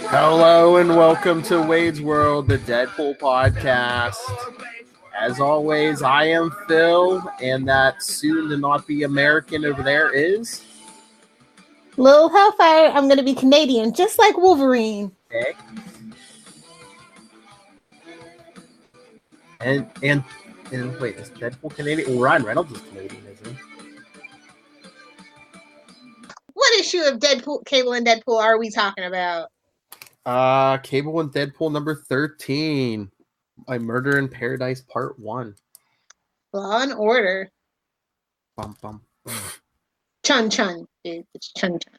Hello and welcome to Wade's World, the Deadpool podcast. As always, I am Phil, and that soon to not be American over there is Lil Hellfire. I'm going to be Canadian, just like Wolverine. okay. And wait, is Deadpool Canadian? Well, Ryan Reynolds is Canadian, isn't he? What issue of Deadpool, Cable and Deadpool are we talking about? Cable and Deadpool number 13. My Murder in Paradise Part 1. Law and Order. Bum bum. Chun Chun, dude. It's Chun Chun.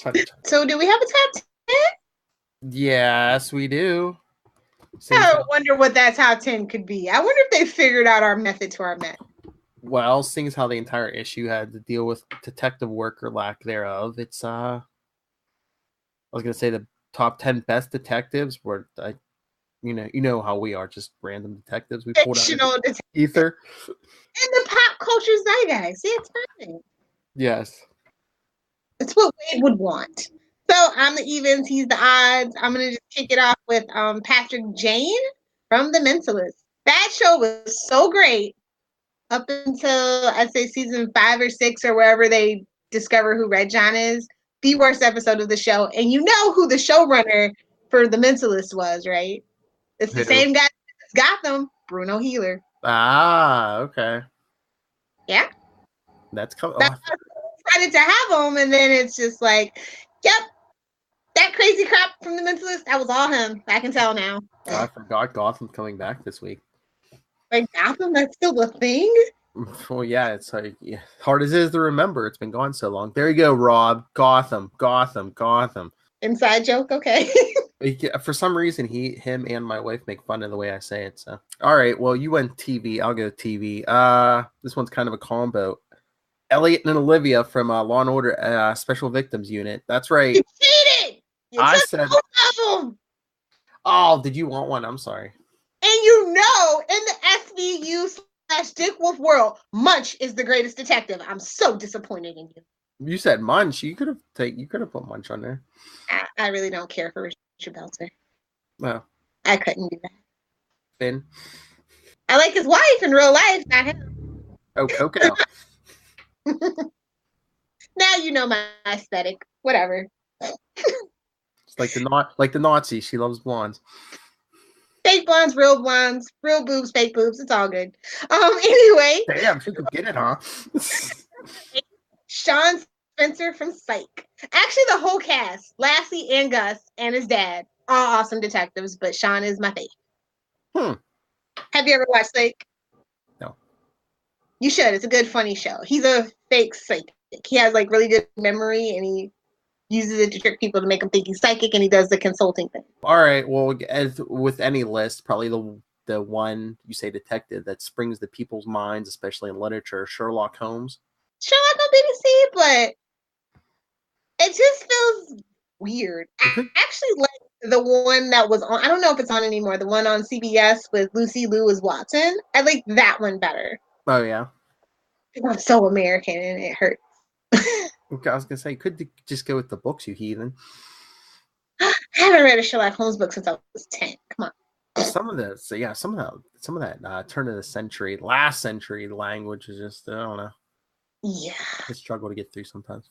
Chun, chun. So, do we have a top 10? Yes, we do. I wonder what that top 10 could be. I wonder if they figured out our method to our method. Well, seeing as how the entire issue had to deal with detective work or lack thereof, it's I was gonna say the top 10 best detectives were you know how we are, just random detectives we pulled out of ether. And the pop culture zeitgeist. See, it's fine. Yes. It's what Wade would want. So I'm the evens, he's the odds. I'm gonna just kick it off with Patrick Jane from The Mentalist. That show was so great up until I'd say season 5 or 6 or wherever they discover who Red John is. The worst episode of the show, and you know who the showrunner for The Mentalist was, right? It's the same guy that's Gotham, Bruno Healer. Ah, okay. Yeah, that's coming. That's excited to have him, and then it's just like, yep. That crazy crap from The Mentalist, that was all him. I can tell now. Oh, I forgot Gotham's coming back this week. Like, Gotham, that's still a thing? Well, yeah, it's like hard as it is to remember. It's been gone so long. There you go, Rob. Gotham. Inside joke, okay. For some reason, him, and my wife make fun of the way I say it. So, all right. Well, you went TV. I'll go TV. This one's kind of a combo. Elliot and Olivia from Law and Order Special Victims Unit. That's right. You cheated. I said. Oh, did you want one? I'm sorry. And you know, in the SVU/Dick Wolf world, Munch is the greatest detective. I'm so disappointed in you. You said Munch. You could have put Munch on there. I really don't care for Richard Belzer. No. I couldn't do that. Finn. I like his wife in real life, not him. Oh, Coco. Now you know my aesthetic. Whatever. It's like the Nazi. She loves blondes. Fake blondes, real boobs, fake boobs. It's all good. Anyway. Damn, she could get it, huh? Sean Spencer from Psych. Actually, the whole cast, Lassie and Gus and his dad, all awesome detectives, but Sean is my fave. Have you ever watched Psych? No. You should. It's a good, funny show. He's a fake psychic. He has like really good memory, and he uses it to trick people to make them think he's psychic, and he does the consulting thing. All right. Well, as with any list, probably the one you say detective that springs to people's minds, especially in literature, Sherlock Holmes. Sherlock on BBC, but it just feels weird. I actually like the one that was on. I don't know if it's on anymore. The one on CBS with Lucy Liu as Watson. I like that one better. Oh yeah. I'm so American and it hurts. Okay, I was gonna say, you could just go with the books, you heathen. I haven't read a Sherlock Holmes book since I was 10. Come on. Some of that turn of the century, last century language is just I don't know. Yeah, I struggle to get through sometimes.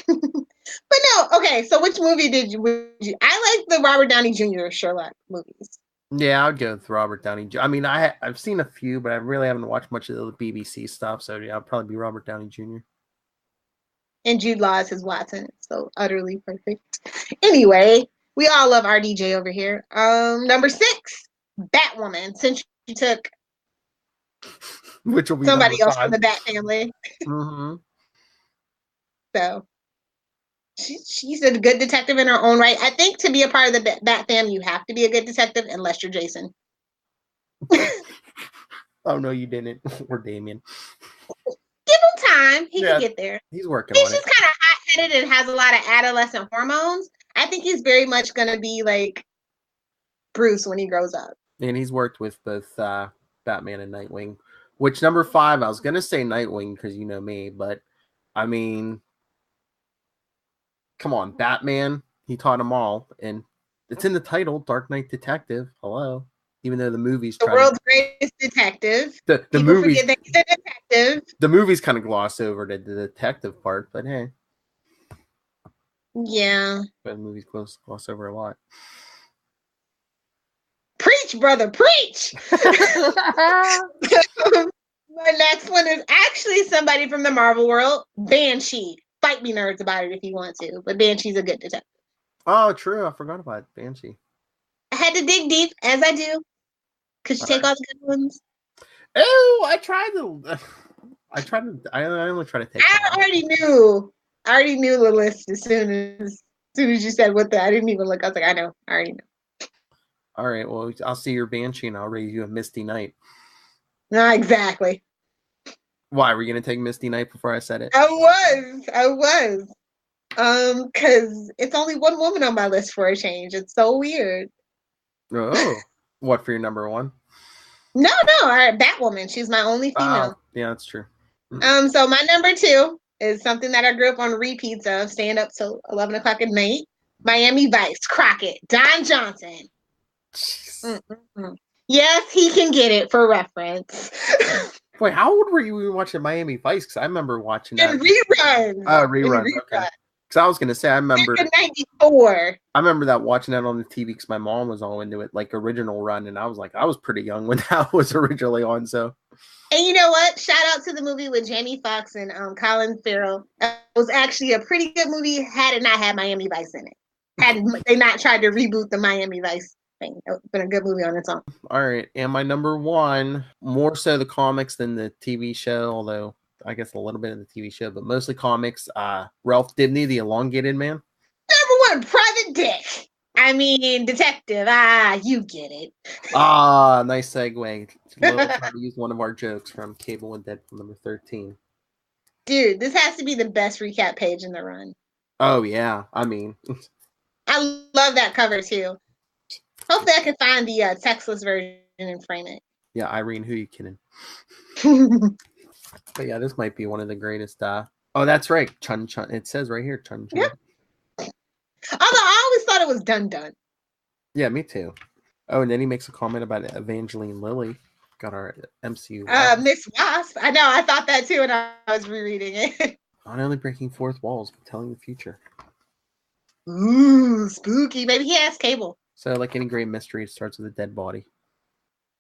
But no, okay. So which movie I like the Robert Downey Jr. Sherlock movies. Yeah, I'd go with Robert Downey Jr. I mean, I've seen a few, but I really haven't watched much of the BBC stuff. So yeah, I'll probably be Robert Downey Jr. And Jude Law is his Watson. So utterly perfect. Anyway, we all love RDJ over here. Number 6, Batwoman. Since you took which will be somebody else from the Bat family. Mm-hmm. So she's a good detective in her own right. I think to be a part of the Bat fam, you have to be a good detective unless you're Jason. Oh no, you didn't. Or Damien. Give him time. He can get there. He's working on it. He's just kind of hot-headed and has a lot of adolescent hormones. I think he's very much going to be like Bruce when he grows up. And he's worked with both Batman and Nightwing. Which number 5, I was going to say Nightwing because you know me, but I mean, come on, Batman, He taught them all, and it's in the title, Dark Knight Detective. Hello, even though the movies The try world's to greatest detective. the People movies forget that he's a detective. the movies kind of gloss over the detective part, but hey, Yeah. but movies gloss over a lot. Preach, brother, preach! My next one is actually somebody from the Marvel world, Banshee. Fight me, nerds, about it if you want to, but Banshee's a good detective. Oh, true. I forgot about Banshee. I had to dig deep, as I do, because you take all the good ones. Oh, I only try to take. I already knew the list as soon as you said what the. I didn't even look. I was like, I know. I already know. All right. Well, I'll see your Banshee, and I'll raise you a Misty Knight. Not exactly. Why were you gonna take Misty Knight before I said it? I was. Because it's only one woman on my list for a change. It's so weird. Oh, what for your number one? No, Batwoman. She's my only female. Yeah, that's true. So my number 2 is something that I grew up on repeats of, staying up till 11 o'clock at night. Miami Vice, Crockett, Don Johnson. Yes, he can get it for reference. Wait, how old were you watching Miami Vice? Because I remember watching that. In reruns. Reruns. Okay. Because I was gonna say, I remember 94. I remember that watching that on the TV because my mom was all into it, like original run, and I was pretty young when that was originally on. So, and you know what? Shout out to the movie with Jamie Foxx and Colin Farrell. It was actually a pretty good movie. Had it not had Miami Vice in it, had they not tried to reboot the Miami Vice thing, it would have been a good movie on its own. All right, and my number one, more so the comics than the TV show, although I guess a little bit of the TV show, but mostly comics. Ralph Dibny, the Elongated Man. Number 1, Private Dick. I mean, detective. You get it. Nice segue. Lilith tried to use one of our jokes from Cable and Deadpool number 13. Dude, this has to be the best recap page in the run. Oh, yeah. I mean, I love that cover, too. Hopefully I can find the textless version and frame it. Yeah, Irene, who you kidding? But yeah, this might be one of the greatest. Oh, that's right. Chun Chun. It says right here, Chun Chun. Yep. Although I always thought it was Dun Dun. Yeah, me too. Oh, and then he makes a comment about Evangeline Lilly. Got our MCU. Miss Wasp. I know. I thought that too when I was rereading it. Not only breaking fourth walls, but telling the future. Ooh, spooky. Maybe he has Cable. So, like any great mystery, it starts with a dead body.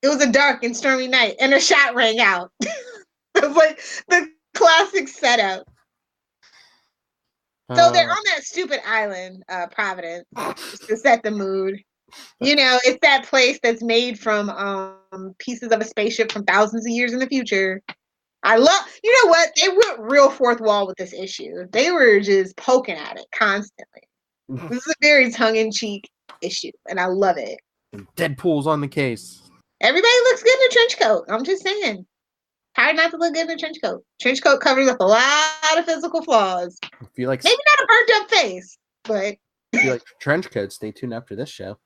It was a dark and stormy night, and a shot rang out. It was like the classic setup. So they're on that stupid island, Providence, just to set the mood. You know, it's that place that's made from pieces of a spaceship from thousands of years in the future. You know what? They went real fourth wall with this issue. They were just poking at it constantly. This is a very tongue-in-cheek issue, and I love it. Deadpool's on the case. Everybody looks good in a trench coat. I'm just saying. Hard not to look good in a trench coat. Trench coat covers up a lot of physical flaws. If you like, maybe not a burnt up face, but if you like trench coats, stay tuned after this show.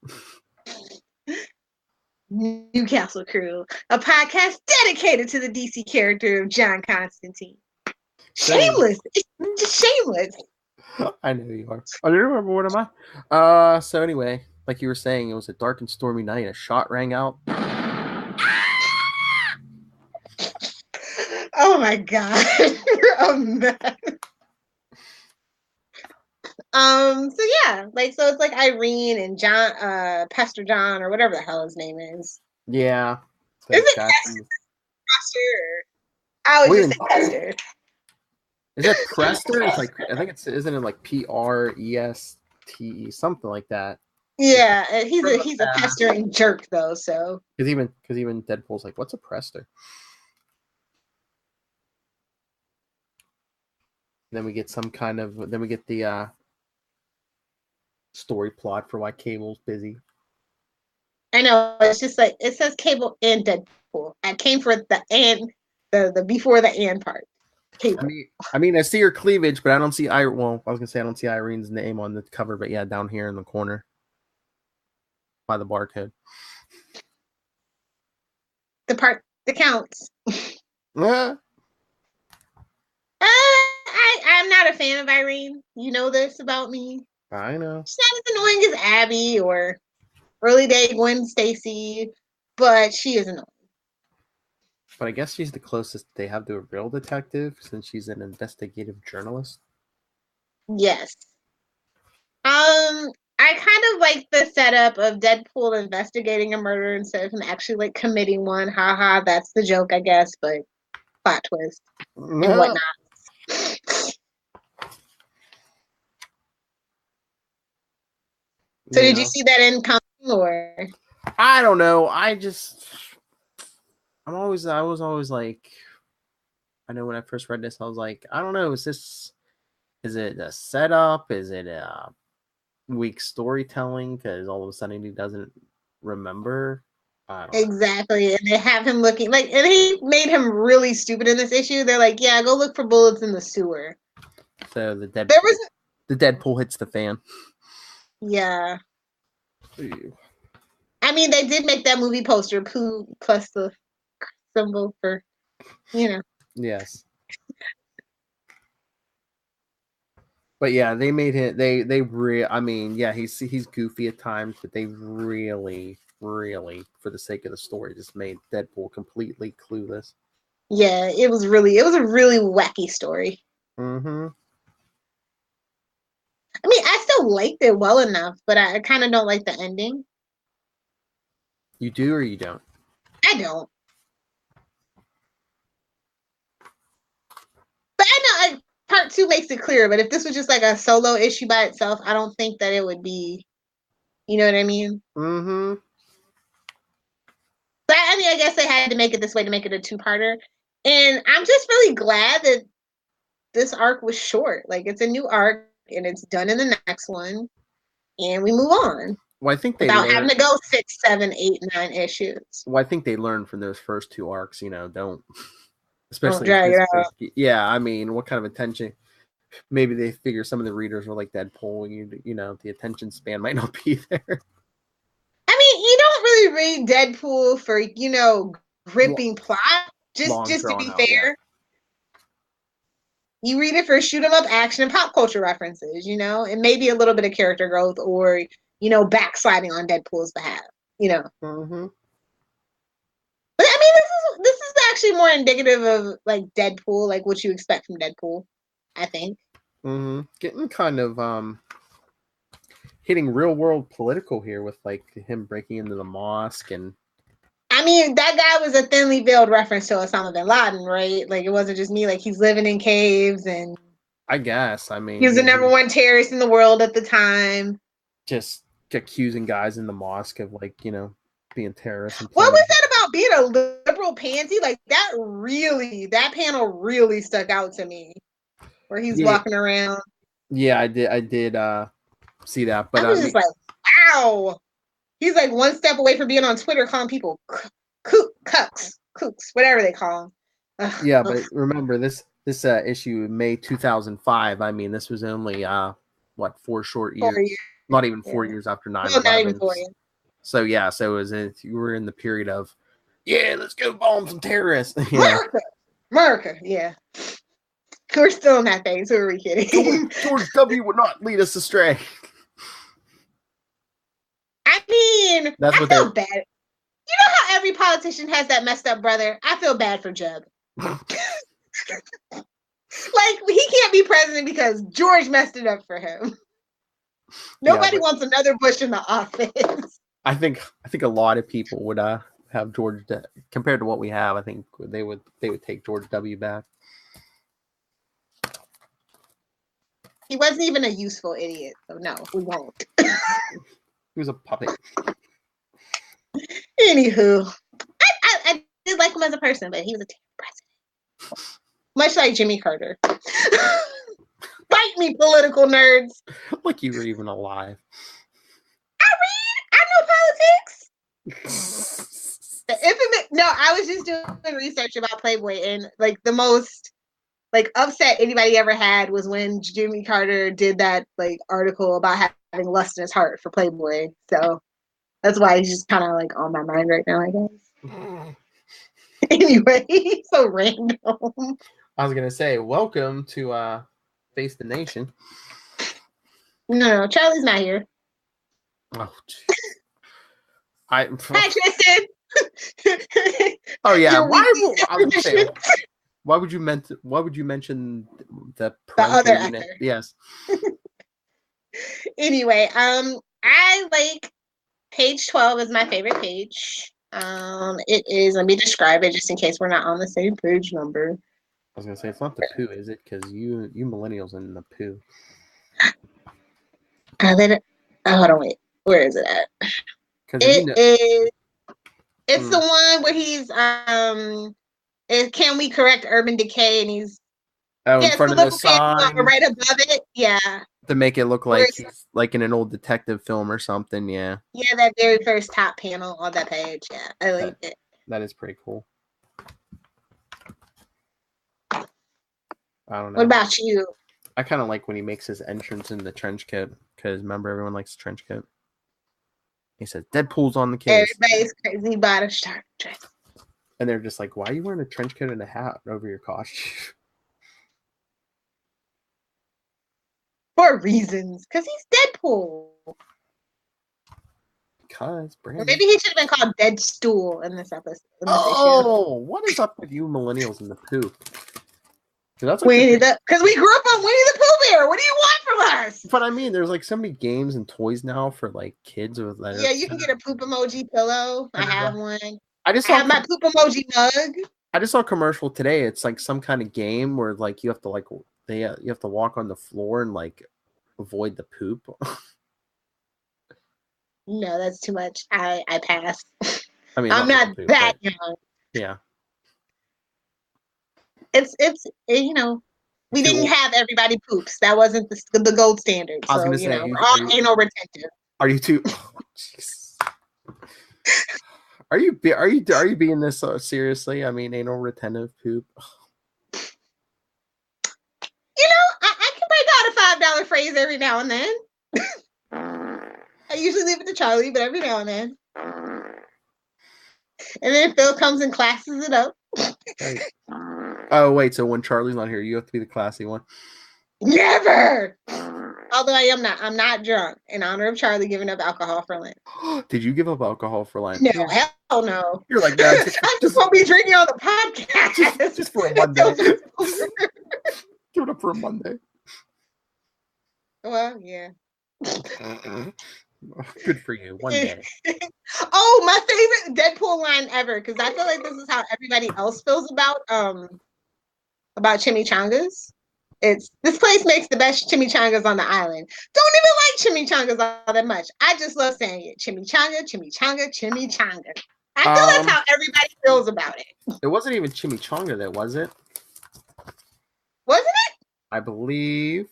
Newcastle Crew, a podcast dedicated to the DC character of John Constantine. Shameless. It's just shameless. I know you are. I don't remember what am I. So anyway, like you were saying, it was a dark and stormy night. A shot rang out. Oh my god. You're a mess. So yeah, so it's like Irene and John, Pastor John, or whatever the hell his name is. Yeah. Is it Pastor? I always just say Pastor. Is that Prester? It's like, I think isn't it like PRESTE, something like that? Yeah, he's a pestering jerk though. So because even Deadpool's like, what's a Prester? Then we get the story plot for why Cable's busy. I know, it's just like it says Cable and Deadpool. I came for the before the and part. Cable. I mean, I see her cleavage, but I don't see Irene. Well, I was gonna say I don't see Irene's name on the cover, but yeah, down here in the corner by the barcode. The part that counts. I'm not a fan of Irene. You know this about me. I know. She's not as annoying as Abby or early day Gwen Stacy, but she is annoying. But I guess she's the closest they have to a real detective since she's an investigative journalist. Yes. I kind of like the setup of Deadpool investigating a murder instead of him actually like committing one. Haha, that's the joke, I guess, but plot twist and whatnot. So did you see that in coming or? I don't know. I was always like, I know when I first read this, I was like, I don't know, is it a setup? Is it a weak storytelling? Because all of a sudden he doesn't remember. I don't know. Exactly, and they have him looking like, and he made him really stupid in this issue. They're like, yeah, go look for bullets in the sewer. So the Deadpool hits the fan. Yeah. I mean, they did make that movie poster, poo plus the symbol for, Yes. But yeah, they made it. I mean, yeah, he's goofy at times, but they really, for the sake of the story, just made Deadpool completely clueless. Yeah, it was a really wacky story. Mm-hmm. I mean, I still liked it well enough, but I kind of don't like the ending. You do or you don't? I don't. But I know part 2 makes it clear, but if this was just like a solo issue by itself, I don't think that it would be, you know what I mean? Mm-hmm. But I mean, I guess they had to make it this way to make it a 2-parter. And I'm just really glad that this arc was short. Like, it's a new arc, and it's done in the next one, and we move on. Well, I think without having to go 6, 7, 8, 9 issues. Well, I think they learned from those first 2 arcs. Don't, especially drag it out. Yeah, I mean, what kind of attention? Maybe they figure some of the readers were like Deadpool. The attention span might not be there. I mean, you don't really read Deadpool for gripping plot. Just to be fair. Yeah. You read it for shoot 'em up action and pop culture references, and maybe a little bit of character growth or, backsliding on Deadpool's behalf, Mm-hmm. But I mean, this is actually more indicative of like Deadpool, like what you expect from Deadpool, I think. Mm-hmm. Getting kind of hitting real world political here with like him breaking into the mosque and. I mean, that guy was a thinly veiled reference to Osama bin Laden, right? Like, it wasn't just me. Like, he's living in caves and... I guess. I mean... He was the number 1 terrorist in the world at the time. Just accusing guys in the mosque of, like, being terrorists. What was that about being a liberal pansy? Like, that panel really stuck out to me. Where he's walking around. Yeah, I did see that. But I was just like, wow! He's like 1 step away from being on Twitter calling people kooks, whatever they call them. Yeah, but remember this issue, May 2005. I mean, this was only 4 short years? 4 years. Not even 4 years after 9/11. No, not even 4 years. So yeah, you were in the period of, let's go bomb some terrorists. America, yeah. We're still in that phase. Who are we kidding? George W. would not lead us astray. I mean, I feel bad. You know how every politician has that messed up brother? I feel bad for Jeb. Like, he can't be president because George messed it up for him. Nobody wants another Bush in the office. I think a lot of people would have George compared to what we have. I think they would take George W. back. He wasn't even a useful idiot, so no, we won't. He was a puppet. Anywho, I did like him as a person, but he was a terrible president. Much like Jimmy Carter. Bite me, political nerds. Like you were even alive. I know politics. I was just doing research about Playboy, and like the most like upset anybody ever had was when Jimmy Carter did that like article about having lust in his heart for Playboy. So that's why he's just kind of like on my mind right now, I guess. Anyway, so random. I was gonna say, welcome to Face the Nation. No, Charlie's not here. Oh, jeez. Hi, Tristan. Oh yeah. Your weekly Why would you mention the parental other unit? actor. Yes. Anyway, I like page 12 is my favorite page. It is. Let me describe it just in case we're not on the same page number. I was gonna say it's not the poo, is it? Because you millennials in the poo. Hold on, wait. Where is it at? Is. It's the one where he's can we correct urban decay? And he's in front of the sign, right above it. Yeah. To make it look like he's like in an old detective film or something. Yeah. Yeah, that very first top panel on that page. Yeah, I like it. That is pretty cool. I don't know. What about you? I kind of like when he makes his entrance in the trench coat because remember everyone likes the trench coat. He says Deadpool's on the case. Everybody's crazy about a shark dress. And they're just like, why are you wearing a trench coat and a hat over your costume? For reasons. Because he's Deadpool. Because Brandon. Maybe he should have been called Dead Stool in this episode. What is up with you millennials in the poo? Because we grew up on Winnie the Pooh Bear. What do you want from us? But I mean, there's like so many games and toys now for like kids with letters. Yeah, you can get a poop emoji pillow. I have one. I have my poop emoji mug. I just saw a commercial today. It's like some kind of game where like you have to you have to walk on the floor and like avoid the poop. No, that's too much. I pass. I mean, I'm not that young. Yeah. It's we didn't have everybody poops. That wasn't the gold standard. So, I was gonna say, we're all anal retentive. Are you too? Are you being this seriously? I mean, anal retentive poop. I can break out a $5 phrase every now and then. I usually leave it to Charlie, but every now and then. And then Phil comes and classes it up. Right. Oh wait, so when Charlie's not here, you have to be the classy one. Never. Although I'm not drunk in honor of Charlie giving up alcohol for Lent. Did you give up alcohol for Lent? No, hell no. You're like, no, I just won't be drinking on the podcast. Just for a Monday. Give it up for a Monday. Well, yeah. Good for you. One day. Oh, my favorite Deadpool line ever, because I feel like this is how everybody else feels about chimichangas. It's this place makes the best chimichangas on the island. Don't even like chimichangas all that much. I just love saying it. Chimichanga, chimichanga, chimichanga. I feel that's how everybody feels about it. It wasn't even chimichanga, that was it? Wasn't it? I believe.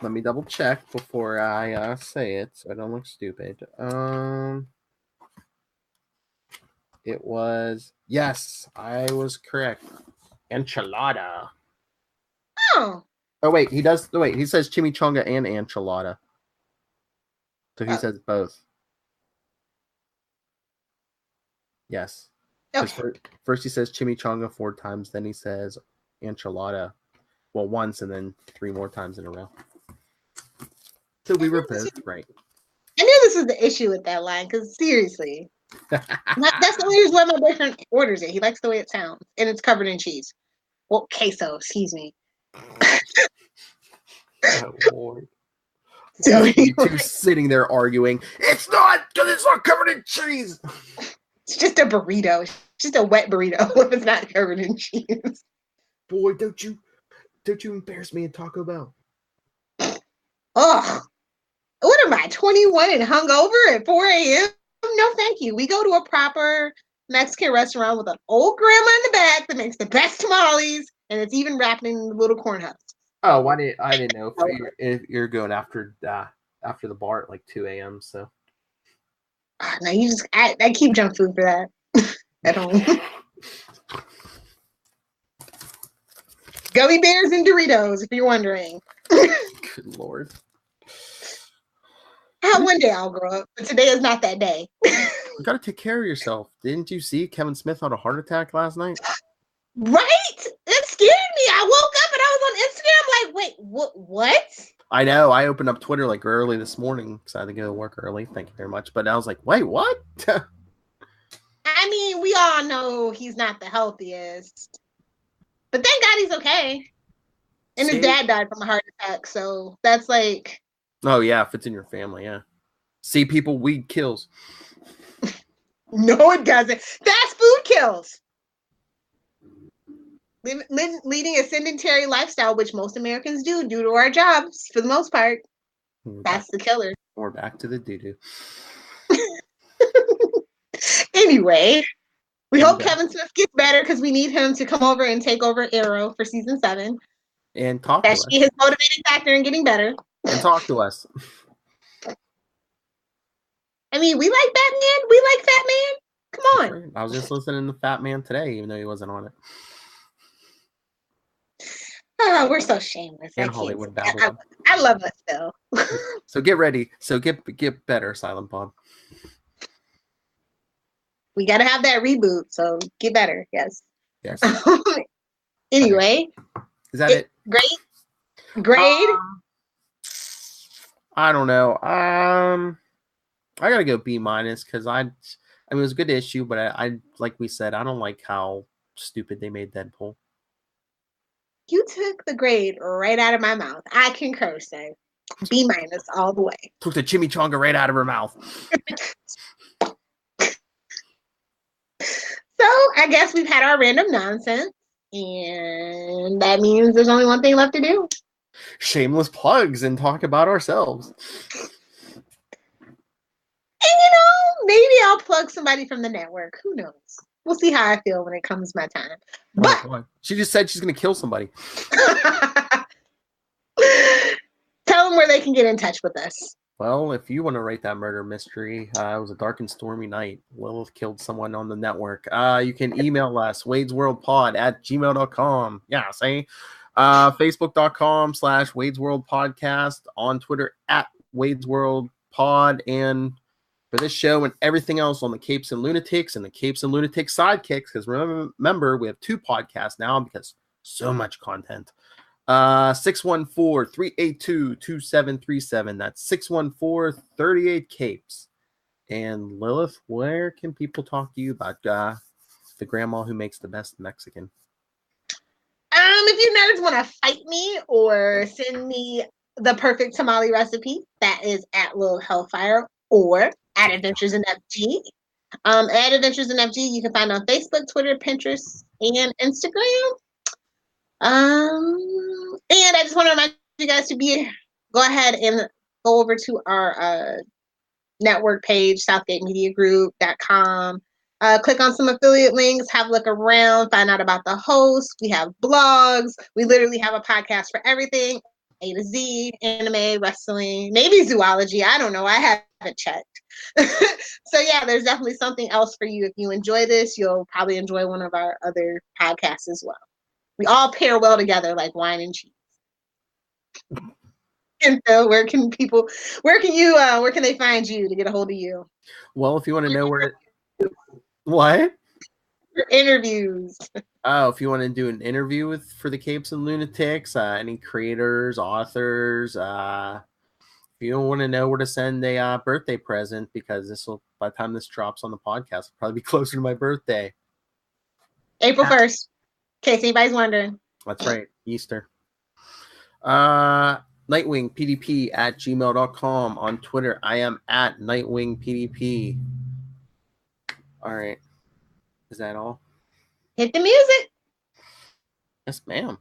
Let me double check before I say it, so I don't look stupid. It was, yes, I was correct. Enchilada. Oh. Oh wait, he does. Wait, he says chimichanga and enchilada. So he says both. Yes. Okay. First he says chimichanga 4 times, then he says enchilada, well, once, and then 3 more times in a row. So we were both right. I knew this was the issue with that line, because seriously. That's the only reason why my boyfriend orders it. He likes the way it sounds. And it's covered in cheese. Well, queso, excuse me. Oh, Lord. So you two sitting there arguing, it's not, because it's not covered in cheese. It's just a burrito. It's just a wet burrito if it's not covered in cheese. Boy, don't you embarrass me in Taco Bell. Ugh. What am I, 21 and hungover at 4 a.m.? No, thank you. We go to a proper Mexican restaurant with an old grandma in the back that makes the best tamales, and it's even wrapped in little corn husks. Oh, I didn't know if you're going after the bar at like 2 a.m. So. No, I keep junk food for that at home. Gummy bears and Doritos, if you're wondering. Good Lord. One day I'll grow up, but today is not that day. You gotta take care of yourself. Didn't you see Kevin Smith had a heart attack last night? Right? It scared me. I woke up and I was on Instagram like, wait, what? I know. I opened up Twitter like early this morning because I had to go to work early. Thank you very much. But I was like, wait, what? I mean, we all know he's not the healthiest, but thank God he's okay. And his dad died from a heart attack, so that's like. Oh yeah, if it's in your family, yeah. See, people, weed kills. No, it doesn't. Fast food kills. Leading a sedentary lifestyle, which most Americans do due to our jobs, for the most part. That's the killer. We're back to the doo-doo. Anyway, we hope Kevin Smith gets better because we need him to come over and take over Arrow for season 7. And talk to us. That should be his motivating factor in getting better. And talk to us. I mean, we like Batman. We like Fat Man. Come on. Right. I was just listening to Fat Man today, even though he wasn't on it. Oh, we're so shameless. And Hollywood Babylon. I love us though. So get ready. So get better, Silent Bob. We got to have that reboot. So get better. Yes. Yes. Anyway. Is that it? Great. Grade? I don't know. I gotta go B- because I mean it was a good issue, but I like we said, I don't like how stupid they made Deadpool. You took the grade right out of my mouth. I concur, sir. B- all the way. Took the chimichanga right out of her mouth. So I guess we've had our random nonsense, and that means there's only one thing left to do. Shameless plugs and talk about ourselves. And maybe I'll plug somebody from the network. Who knows? We'll see how I feel when it comes my time. But she just said she's going to kill somebody. Tell them where they can get in touch with us. Well, if you want to write that murder mystery, it was a dark and stormy night. Lilith killed someone on the network. You can email us, wadesworldpod@gmail.com. Yeah, say facebook.com/wadesworldpodcast, on Twitter @wadesworldpod, and for this show and everything else on the Capes and Lunatics and the Capes and Lunatics Sidekicks, because remember, we have 2 podcasts now because so much content. 614-382-2737. That's 614-38-CAPES. And Lilith, where can people talk to you about the grandma who makes the best Mexican? If you nerds want to fight me or send me the perfect tamale recipe, that is at Lil Hellfire or at Adventures in FG. At Adventures in FG, you can find on Facebook, Twitter, Pinterest, and Instagram. And I just want to remind you guys to go ahead and go over to our network page, SouthgateMediaGroup.com. Click on some affiliate links, have a look around, find out about the hosts. We have blogs. We literally have a podcast for everything, A to Z, anime, wrestling, maybe zoology. I don't know. I haven't checked. So yeah, there's definitely something else for you. If you enjoy this, you'll probably enjoy one of our other podcasts as well. We all pair well together like wine and cheese. And so where can they find you to get a hold of you? Well, if you want to know what? For interviews. Oh, if you want to do an interview for the Capes and Lunatics, any creators, authors, if you don't want to know where to send a birthday present, because by the time this drops on the podcast, it'll probably be closer to my birthday. April 1st. In case anybody's wondering. That's right. Easter. NightwingPDP@gmail.com. On Twitter, I am at NightwingPDP. All right. Is that all? Hit the music. Yes, ma'am.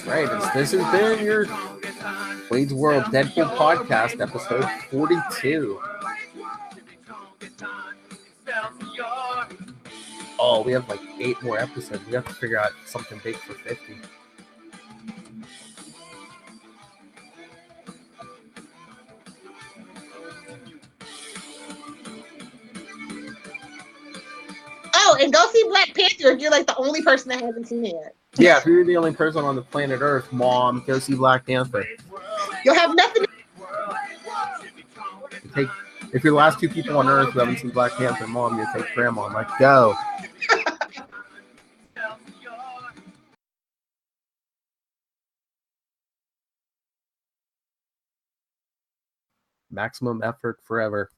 Right. This has been your Wade's World Deadpool podcast, episode 42. Oh, we have like 8 more episodes. We have to figure out something big for 50. Oh, and go see Black Panther if you're like the only person that hasn't seen it yet. Yeah, if you're the only person on the planet Earth, Mom, go see Black Panther. You'll have nothing If you're the last 2 people on Earth who haven't seen Black Panther, Mom, you take Grandma. I'm like, go. maximum effort forever.